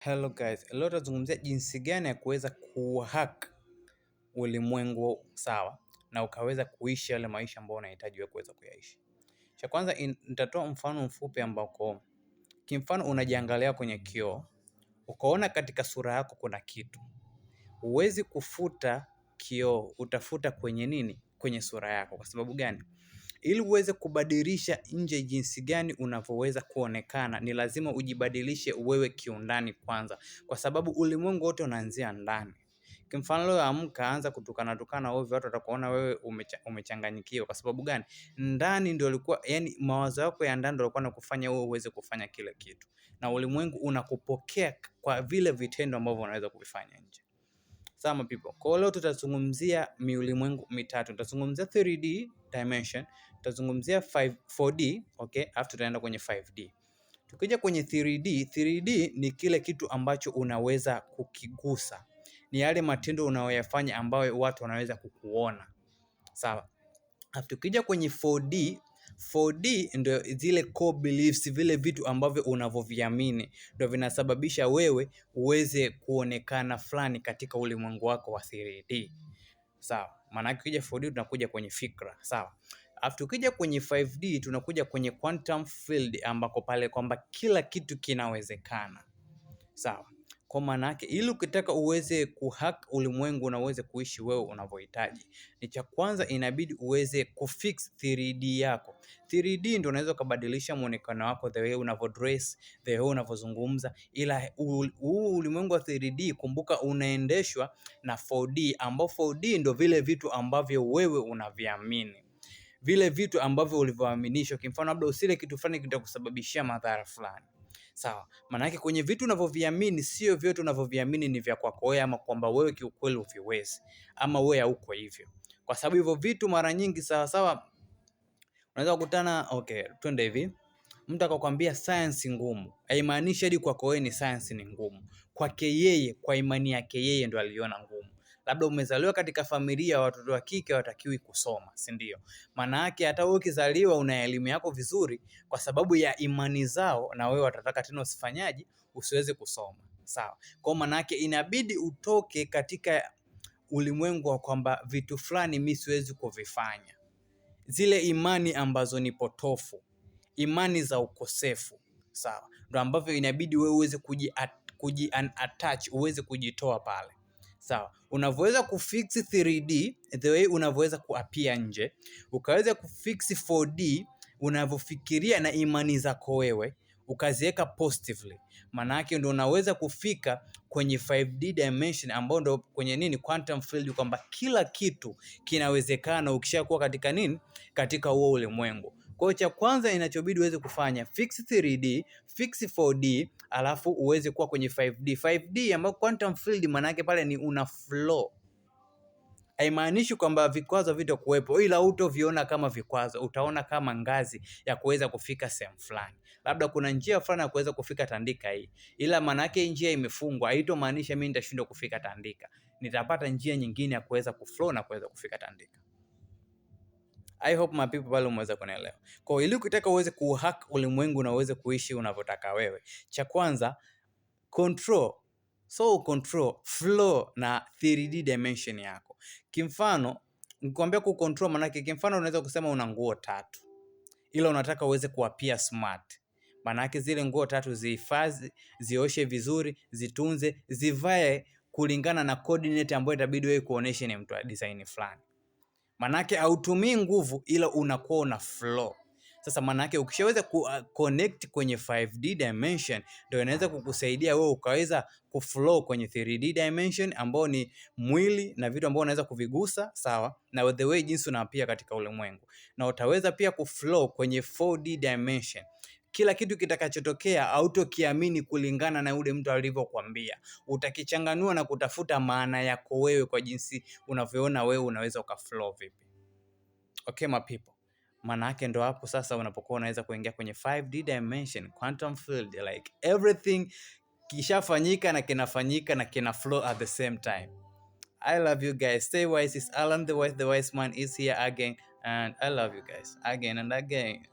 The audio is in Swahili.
Hello guys, leo tutazungumzia jinsi gani ya kuweza kuhack ulimwengu sawa na ukaweza kuishi yale maisha ambayo unahitaji wewe kuweza kuyaishi. Cha kwanza nitatoa mfano mfupi ambako kimfano unajiangalia kwenye kioo, ukaona katika sura yako kuna kitu. Huwezi kufuta kioo, utafuta kwenye nini? Kwenye sura yako. Kwa sababu gani? Ili uweze kubadilisha nje jinsi gani unavyoweza kuonekana, ni lazima ujibadilishe wewe kiundani kwanza, kwa sababu ulimwengu wote unaanzia ndani. Kwa mfano leo amka, anza kutukana ovyo, watu watakuona wewe umechanganyikiwa. Kwa sababu gani? Ndani ndio ulikuwa, yani mawazo yako ya ndani ndio yalikuwa yanakufanya wewe uweze kufanya kile kitu, na ulimwengu unakupokea kwa vile vitendo ambavyo unaweza kuvifanya nje. Sama people. Kwa leo tutazungumzia miulimwengu mitatu. Tutazungumzia 3D dimension, tutazungumzia 4D, okay? Alafu tutaenda kwenye 5D. Tukija kwenye 3D, 3D ni kile kitu ambacho unaweza kukigusa. Ni yale matendo unayoyafanya ambayo watu wanaweza kukuona. Sawa. Alafu tukija kwenye 4D, 4D ndio zile core beliefs, vile vitu ambavyo unavyoviamini ndio vinasababisha wewe uweze kuonekana fulani katika ulimwengu wako wa 3D. Sawa. Maana ukija 4D tunakuja kwenye fikra, sawa. Alafu tukija kwenye 5D tunakuja kwenye quantum field ambako pale kwamba kila kitu kinawezekana. Sawa. Kwa maana yake ili ukitaka uweze kuhack ulimwengu na uweze kuishi wewe unavyohitaji, ni cha kwanza inabidi uweze kufix 3D yako. 3D ndio unaweza kubadilisha muonekano wako, the way unavyodress, the way unavyozungumza, ila huu ulimwengu wa 3D kumbuka unaendeshwa na 4D, ambao 4D ndio vile vitu ambavyo wewe unaviamini. Vile vitu ambavyo ulivyoaminishwa, kwa mfano labda usile kitu fulani kitakusababishia madhara fulani. Sawa. Maana yake kwenye vitu unavyoviamini sio vyote unavyoviamini ni vya kwako wewe, ama kwamba wewe kiukweli uviwezi, ama wewe hauko hivyo. Kwa sababu hivyo vitu mara nyingi sawa unaweza kukutana, okay, twende hivi. Mtu akakwambia science ngumu, haimaanishi hadi kwako wewe ni science ni ngumu. Kwake yeye, kwa imani yake yeye ndio aliona ngumu. Labda umezaliwa katika familia ya watoto wa kike hawatakiwi kusoma, si ndio? Maana yake hata wewe ukizaliwa una elimu yako vizuri, kwa sababu ya imani zao, na wewe watataka tena usifanyaje? Usiweze kusoma. Sawa. Kwa maana yake inabidi utoke katika ulimwengu wa kwamba vitu fulani mimi siwezi kuvifanya. Zile imani ambazo ni potofu, imani za ukosefu, sawa, ndio ambavyo inabidi wewe uweze kuji-attach, uweze kujitoa pale. Sawa. Unavyoweza kufix 3D the way unavyoweza kuapia nje, ukaweza kufix 4D unavyofikiria na imani zako wewe, ukaziweka positively, maana yake ndio unaweza kufika kwenye 5D dimension ambao ndio kwenye nini, quantum field, kwamba kila kitu kinawezekana ukishakuwa katika nini, katika huo ulimwengu. Kwa hiyo cha kwanza inachobidi uweze kufanya fix 3D, fix 4D, alafu uweze kuwa kwenye 5D. 5D ambao quantum field maana yake pale ni una flow. Haimaanishi kwamba vikwazo vitakuwepo, ila utoviona kama vikwazo, utaona kama ngazi ya kuweza kufika sehemu fulani. Labda kuna njia fulani ya kuweza kufika Tandika hii, ila maana yake njia imefungwa, haitomaanisha mimi nitashindwa kufika Tandika. Nitapata njia nyingine ya kuweza kuflow na kuweza kufika Tandika. I hope my people pale umeweza kunielewa. Kwa hiyo ili ukitaka uweze kuhack ulimwengu na uweze kuishi unavyotaka wewe, cha kwanza control flow na 3D dimension yako. Kimfano nikwambia kucontrol, maana yake kimfano unaweza kusema una nguo 3 ila unataka uweze kuapia smart. Maana yake zile nguo 3 zihifadhi, zioshe vizuri, zitunze, zivae kulingana na coordinate ambayo itabidi wewe kuonesha ni mtu wa design fulani. Manake hautumii nguvu ila unakuwa una flow. Sasa manake ukishaweza connect kwenye 5D dimension ndio inaweza kukusaidia wewe ukaweza kuflow kwenye 3D dimension ambao ni mwili na vitu ambao unaweza kuvigusa, sawa, na the way jinsi unapia katika ulimwengu. Na utaweza pia kuflow kwenye 4D dimension. Kila kitu kitakachotokea hautokiamini kulingana na yule mtu alivyokuambia. Utakichanganua na kutafuta maana yako wewe kwa jinsi unavyoona wewe unaweza ukaflow vipi. Okay my people. Maana yake ndo hapo sasa unapokuwa unaweza kuingia kwenye 5D dimension, quantum field, like everything kishafanyika na kinafanyika na kina flow at the same time. I love you guys. Stay wise. It's Alan the wise man is here again, and I love you guys again and again.